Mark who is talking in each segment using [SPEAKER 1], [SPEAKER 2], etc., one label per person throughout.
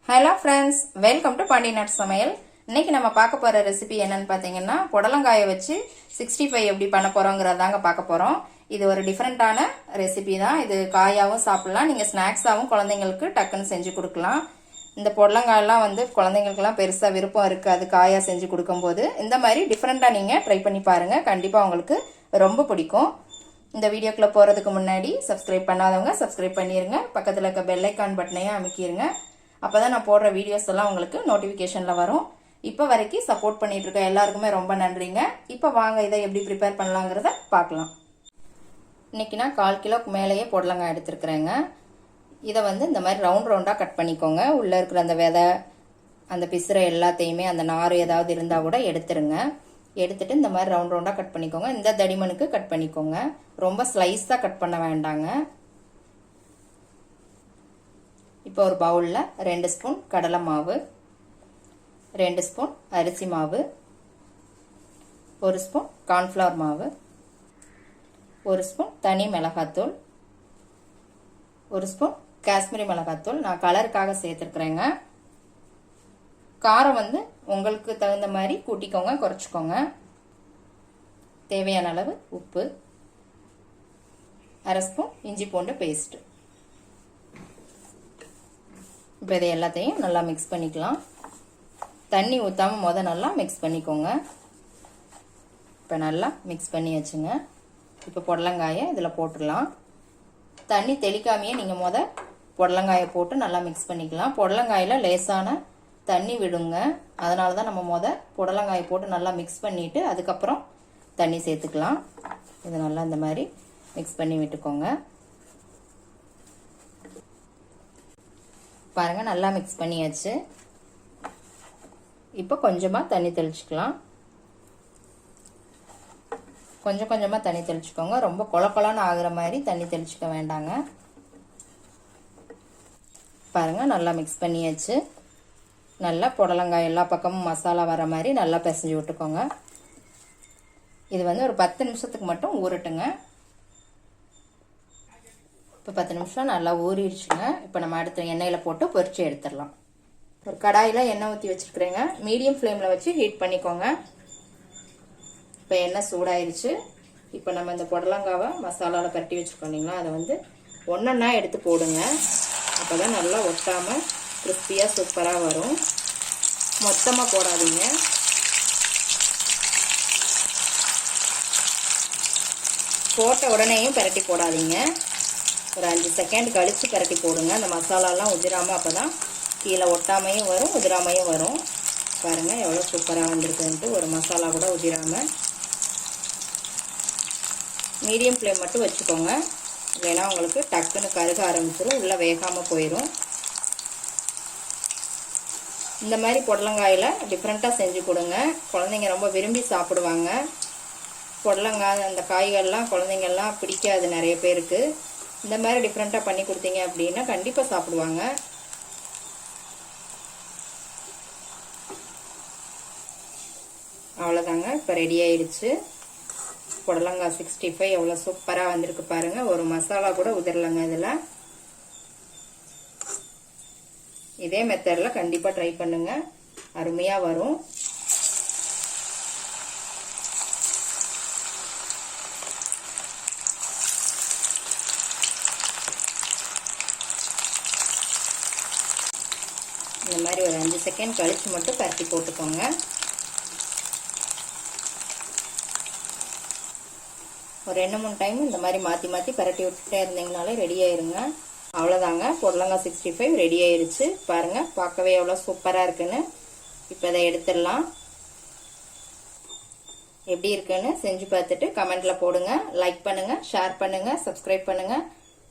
[SPEAKER 1] Hello friends, welcome to Pandi nut Samayal. இன்னைக்கு நம்ம பார்க்க போற ரெசிபி என்னன்னு பார்த்தீங்கன்னா, புடலங்காயை வச்சு 65 எப்படி பண்ண போறோங்கிறதாங்க பார்க்க போறோம். இது ஒரு டிஃப்ரெண்டான ரெசிபி தான். இது காயாவும் சாப்பிடலாம், நீங்க ஸ்நாக்ஸாவும் குழந்தைங்களுக்கு டக்குன்னு செஞ்சு கொடுக்கலாம். இந்த புடலங்காயெல்லாம் குழந்தைங்களுக்குலாம் பெருசா விருப்பம் இருக்காது காயா செஞ்சு கொடுக்கும்போது. இந்த மாதிரி டிஃப்ரெண்டா நீங்க ட்ரை பண்ணி பாருங்க, கண்டிப்பா உங்களுக்கு ரொம்ப பிடிக்கும். இந்த வீடியோக்குள்ள போறதுக்கு முன்னாடி சப்ஸ்கிரைப் பண்ணாதவங்க சப்ஸ்கிரைப் பண்ணிருங்க, பக்கத்துல இருக்க பெல் ஐக்கான் பட்டனையும் அமைக்கிருங்க. அப்பதான் நான் போடுற வீடியோஸ் எல்லாம் உங்களுக்கு நோட்டிபிகேஷன்ல வரும். இப்போ வரைக்கும் சப்போர்ட் பண்ணிட்டு இருக்க எல்லாருக்குமே ரொம்ப நன்றிங்க. இப்போ வாங்க இதை எப்படி ப்ரிப்பேர் பண்ணலாங்கிறத பார்க்கலாம். இன்னைக்கு நான் 1/4 கிலோக்கு மேலேயே புடலங்காய் எடுத்துருக்குறேங்க. இதை இந்த மாதிரி ரவுண்ட் ரவுண்டாக கட் பண்ணிக்கோங்க. உள்ளே இருக்கிற அந்த விதை, அந்த பிசுரை எல்லாத்தையுமே, அந்த நார் ஏதாவது இருந்தால் கூட எடுத்துருங்க. எடுத்துட்டு இந்த மாதிரி ரவுண்ட் ரவுண்டாக கட் பண்ணிக்கோங்க. இந்த தடிமனுக்கு கட் பண்ணிக்கோங்க, ரொம்ப ஸ்லைஸாக கட் பண்ண வேண்டாங்க. இப்போ ஒரு பவுலில் 2 ஸ்பூன் கடலை மாவு, 2 ஸ்பூன் அரிசி மாவு, 1 ஸ்பூன் கார்ன்ஃப்ளவர் மாவு, 1 ஸ்பூன் தனி மிளகாத்தூள், 1 ஸ்பூன் காஷ்மீரி மிளகாத்தூள். நான் கலருக்காக சேர்த்துருக்குறேங்க. காரம் உங்களுக்கு தகுந்த மாதிரி கூட்டிக்கோங்க, குறைச்சிக்கோங்க. தேவையான அளவு உப்பு, 1/2 ஸ்பூன் இஞ்சி பூண்டு பேஸ்ட். இப்போ இதை எல்லாத்தையும் நல்லா மிக்ஸ் பண்ணிக்கலாம். தண்ணி ஊற்றாமல் நல்லா மிக்ஸ் பண்ணிக்கோங்க. இப்போ நல்லா மிக்ஸ் பண்ணி வச்சுங்க. இப்போ புடலங்காயை இதில் போட்டுடலாம். தண்ணி தெளிக்காமையே நீங்கள் புடலங்காயை போட்டு நல்லா மிக்ஸ் பண்ணிக்கலாம். புடலங்காயில் லேசான தண்ணி விடுங்க, அதனால தான் நம்ம புடலங்காயை போட்டு நல்லா மிக்ஸ் பண்ணிவிட்டு அதுக்கப்புறம் தண்ணி சேர்த்துக்கலாம். இது நல்லா இந்த மாதிரி மிக்ஸ் பண்ணி விட்டுக்கோங்க. பாருங்க, நல்லா மிக்ஸ் பண்ணியாச்சு. இப்போ கொஞ்சமாக தண்ணி தெளிச்சுக்கலாம். கொஞ்சம் கொஞ்சமாக தண்ணி தெளிச்சுக்கோங்க. ரொம்ப கொலன்னு ஆகுற மாதிரி தண்ணி தெளிச்சுக்க வேண்டாங்க. பாருங்க, நல்லா மிக்ஸ் பண்ணியாச்சு. நல்லா புடலங்காய் எல்லா பக்கமும் மசாலா வர மாதிரி நல்லா பிசைஞ்சு விட்டுக்கோங்க. இது ஒரு 10 நிமிஷத்துக்கு மட்டும் ஊறட்டுங்க. இப்போ 10 நிமிஷம் நல்லா ஊறிடுச்சுங்க. இப்போ நம்ம அடுத்த எண்ணெயில் போட்டு பொரிச்சு எடுத்துடலாம். ஒரு கடாயில் எண்ணெய் ஊற்றி வச்சுருக்குறேங்க. மீடியம் ஃப்ளேமில் வச்சு ஹீட் பண்ணிக்கோங்க. இப்போ எண்ணெய் சூடாயிருச்சு. இப்போ நம்ம இந்த புடலங்காவை மசாலாவில் பரட்டி வச்சுருக்கோம் இல்லைங்களா, அதை ஒன்றொன்னா எடுத்து போடுங்க. அப்போ தான் நல்லா ஒட்டாமல் கிறிஸ்பியாக சூப்பராக வரும். மொத்தமாக போடாதீங்க. போட்ட உடனேயும் பரட்டி போடாதீங்க. ஒரு 5 செகண்ட் கழித்து பரட்டி போடுங்க. அந்த மசாலாலாம் உதிராமல், அப்போ தான் கீழே ஒட்டாமையும் வரும், உதிராமையும் வரும். பாருங்கள் எவ்வளோ சூப்பராக வந்திருக்குன்ட்டு, ஒரு மசாலா கூட உதிராமல். மீடியம் ஃப்ளேம் மட்டும் வச்சுக்கோங்க, இல்லைன்னா உங்களுக்கு டக்குன்னு கருக ஆரம்பிச்சிடும், உள்ளே வேகாமல் போயிடும். இந்த மாதிரி புடலங்காயில் டிஃப்ரெண்ட்டாக செஞ்சு கொடுங்க, குழந்தைங்க ரொம்ப விரும்பி சாப்பிடுவாங்க. புடலங்காய் அந்த காய்கள்லாம் குழந்தைங்கள்லாம் பிடிக்காது நிறைய பேருக்கு. இந்த மாதிரி டிஃப்ரெண்ட்டாக பண்ணி கொடுத்தீங்க அப்படின்னா கண்டிப்பாக சாப்பிடுவாங்க. அவ்வளோதாங்க, இப்போ ரெடி ஆயிடுச்சு. புடலங்காய் 65 எவ்வளோ சூப்பராக வந்திருக்கு பாருங்கள். ஒரு மசாலா கூட உதிரலைங்க இதில். இதே மெத்தடில் கண்டிப்பாக ட்ரை பண்ணுங்க, அருமையாக வரும். இந்த மாதிரி ஒரு 5 செகண்ட் கழிச்சு மட்டும் பரட்டி போட்டுக்கோங்க. ஒரு 2-3 டைம் இந்த மாதிரி மாற்றி மாற்றி பரட்டி விட்டுட்டே இருந்தீங்கனாலே ரெடி ஆயிருங்க. அவ்வளோதாங்க, புடலங்காய் 65 ரெடி ஆயிருச்சு. பாருங்கள், பார்க்கவே எவ்வளோ சூப்பராக இருக்குன்னு. இப்போ இதை எடுத்துடலாம். எப்படி இருக்குன்னு செஞ்சு பார்த்துட்டு கமெண்ட்டில் போடுங்க. லைக் பண்ணுங்கள், ஷேர் பண்ணுங்கள், சப்ஸ்கிரைப் பண்ணுங்கள்.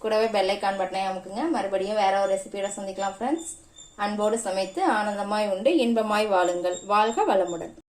[SPEAKER 1] கூடவே பெல் ஐக்கான் பட்டனை அமுக்குங்க. மறுபடியும் வேற ஒரு ரெசிபியோட சந்திக்கலாம் ஃப்ரெண்ட்ஸ். அன்போடு சமைத்து ஆனந்தமாய் உண்டு இன்பமாய் வாழுங்கள். வாழ்க வளமுடன்.